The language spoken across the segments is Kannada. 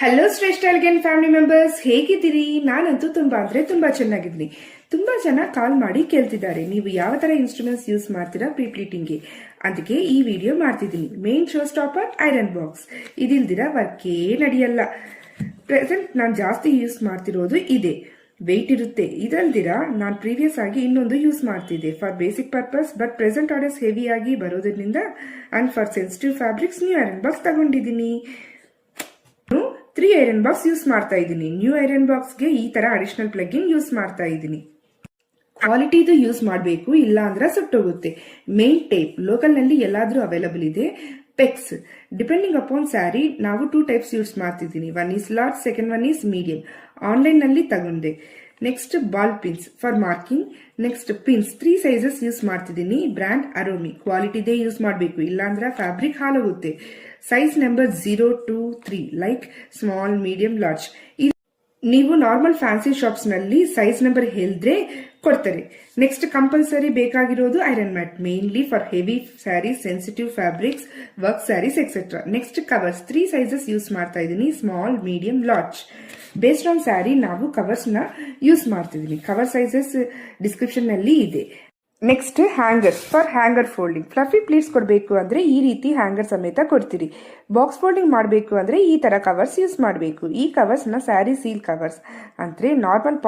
ಹಲೋ ಶ್ರೇಷ್ಠ ಅಲ್ಗೆನ್ ಫ್ಯಾಮಿಲಿ ಮೆಂಬರ್ಸ್, ಹೇಗಿದ್ದೀರಿ? ನಾನಂತೂ ತುಂಬಾ ಚೆನ್ನಾಗಿದ್ದೀನಿ. ತುಂಬಾ ಜನ ಕಾಲ್ ಮಾಡಿ ಕೇಳ್ತಿದ್ದಾರೆ, ನೀವು ಯಾವ ತರ ಇನ್ಸ್ಟ್ರೂಮೆಂಟ್ಸ್ ಯೂಸ್ ಮಾಡ್ತೀರಾ ಪ್ರೀಪ್ಲೀಟಿಂಗ್ಗೆ. ಅದಕ್ಕೆ ಈ ವಿಡಿಯೋ ಮಾಡ್ತಿದ್ದೀನಿ. Main show stopper iron box. ಇದಿಲ್ದಿರ ವರ್ಕೇ ನಡೆಯಲ್ಲ. ಪ್ರೆಸೆಂಟ್ ನಾನು ಜಾಸ್ತಿ ಯೂಸ್ ಮಾಡ್ತಿರೋದು ಇದೆ. ವೆಯ್ಟ್ ಇರುತ್ತೆ. ಇದಲ್ದಿರ ನಾನು ಪ್ರೀವಿಯಸ್ ಆಗಿ ಇನ್ನೊಂದು ಯೂಸ್ ಮಾಡ್ತಿದ್ದೆ for basic purpose. But present orders heavy ಆಗಿ ಬರೋದ್ರಿಂದ and for sensitive fabrics new iron box ತಗೊಂಡಿದ್ದೀನಿ. 3 ಐರನ್ ಬಾಕ್ಸ್ ಯೂಸ್ ಮಾಡ್ತಾ ಇದ್ದೀನಿ. ನ್ಯೂ ಐರನ್ ಬಾಕ್ಸ್ಗೆ ಈ ತರ ಅಡಿಷನಲ್ ಪ್ಲಗಿನ್ ಯೂಸ್ ಮಾಡ್ತಾ ಇದ್ದೀನಿ. ಕ್ವಾಲಿಟಿದು ಯೂಸ್ ಮಾಡಬೇಕು, ಇಲ್ಲ ಅಂದ್ರೆ ಸುಟ್ಟೋಗುತ್ತೆ. ಮೇನ್ ಟೇಪ್ ಲೋಕಲ್ ನಲ್ಲಿ ಎಲ್ಲಾದ್ರೂ ಅವೈಲಬಲ್ ಇದೆ. ಪೆಕ್ಸ್ ಡಿಪೆಂಡಿಂಗ್ ಅಪಾನ್ ಸ್ಯಾರಿ ನಾವು 2 ಟೈಪ್ಸ್ ಯೂಸ್ ಮಾಡ್ತಿದ್ದೀನಿ. One is large, second one is medium. Online ನಲ್ಲಿ ತಗೊಂಡೆ. Next ball pins for marking. Next pins 3 sizes use ಮಾಡ್ತಿದ್ದೀನಿ. ಬ್ರ್ಯಾಂಡ್ ಅರೋಮಿ. ಕ್ವಾಲಿಟಿದೇ ಯೂಸ್ ಮಾಡಬೇಕು, ಇಲ್ಲಾಂದ್ರೆ ಫ್ಯಾಬ್ರಿಕ್ ಹಾಳಾಗುತ್ತೆ. Size number 0 to 3 like small, medium, large. ನೀವು ನಾರ್ಮಲ್ ಫ್ಯಾನ್ಸಿ ಶಾಪ್ಸ್ ನಲ್ಲಿ ಸೈಜ್ ನಂಬರ್ ಹೇಳಿದ್ರೆ ಕೊಡ್ತಾರೆ. ನೆಕ್ಸ್ಟ್ ಕಂಪಲ್ಸರಿ ಬೇಕಾಗಿರೋದು iron mat, mainly for heavy saris, sensitive fabrics, work saris etcetera. Next covers 3 sizes use ಮಾಡ್ತಾ ಇದ್ದೀನಿ. Small, medium, large. Based on sari ನಾವು ಕವರ್ಸ್ ನ ಯೂಸ್ ಮಾಡ್ತಿದ್ದೀನಿ. ಕವರ್ ಸೈಜಸ್ ಡಿಸ್ಕ್ರಿಪ್ಷನ್ ನಲ್ಲಿ ಇದೆ. Next hangers for hanger folding. Fluffy pleats ಕೊಡಬೇಕು ಅಂದ್ರೆ ಈ ರೀತಿ ಹ್ಯಾಂಗರ್ ಸಮೇತ ಕೊಡ್ತೀರಿ. ಬಾಕ್ಸ್ ಫೋಲ್ಡಿಂಗ್ ಮಾಡಬೇಕು ಅಂದ್ರೆ ಈ ತರ ಕವರ್ಸ್ ಯೂಸ್ ಮಾಡಬೇಕು. ಈ ಕವರ್ಸ್ ನ ಸ್ಯಾರಿ ಸೀಲ್ ಕವರ್ಸ್ ಅಂದ್ರೆ ನಾರ್ಮಲ್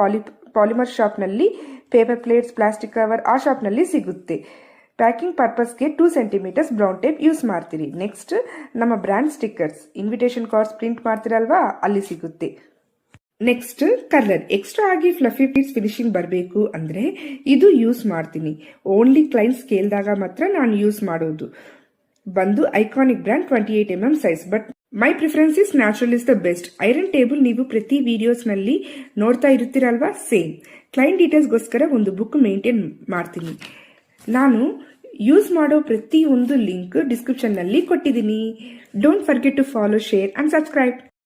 ಪಾಲಿಮರ್ ಶಾಪ್ ನಲ್ಲಿ ಪೇಪರ್ ಪ್ಲೇಟ್ಸ್, ಪ್ಲಾಸ್ಟಿಕ್ ಕವರ್ ಆ ಶಾಪ್ ನಲ್ಲಿ ಸಿಗುತ್ತೆ. ಪ್ಯಾಕಿಂಗ್ ಪರ್ಪಸ್ಗೆ 2 ಸೆಂಟಿಮೀಟರ್ಸ್ ಬ್ರೌನ್ ಟೇಪ್ ಯೂಸ್ ಮಾಡ್ತೀರಿ. ನೆಕ್ಸ್ಟ್ ನಮ್ಮ brand stickers, invitation cards print ಮಾಡ್ತೀರಲ್ವಾ, ಅಲ್ಲಿ ಸಿಗುತ್ತೆ. Next colour. ಎಕ್ಸ್ಟ್ರಾ ಆಗಿ ಫ್ಲಫಿ ಪೀಸ್ ಫಿನಿಶಿಂಗ್ ಬರಬೇಕು ಅಂದ್ರೆ ಇದು ಯೂಸ್ ಮಾಡ್ತೀನಿ. ಓನ್ಲಿ ಕ್ಲೈಂಟ್ಸ್ ಕೇಳಿದಾಗ ಮಾತ್ರ ನಾನು ಯೂಸ್ ಮಾಡೋದು. ಬಂದು iconic brand 28mm size. But my preference is natural is the best. Iron table ನೀವು ಪ್ರತಿ ವಿಡಿಯೋಸ್ ನಲ್ಲಿ ನೋಡ್ತಾ ಇರುತ್ತೀರಲ್ವಾ, ಸೇಮ್. ಕ್ಲೈಂಟ್ ಡೀಟೇಲ್ಸ್ಗೋಸ್ಕರ ಒಂದು ಬುಕ್ ಮೇಂಟೈನ್ ಮಾಡ್ತೀನಿ. ನಾನು ಯೂಸ್ ಮಾಡೋ ಪ್ರತಿ ಒಂದು ಲಿಂಕ್ ಡಿಸ್ಕ್ರಿಪ್ಷನ್ ನಲ್ಲಿ ಕೊಟ್ಟಿದ್ದೀನಿ. Don't forget to follow, share and subscribe.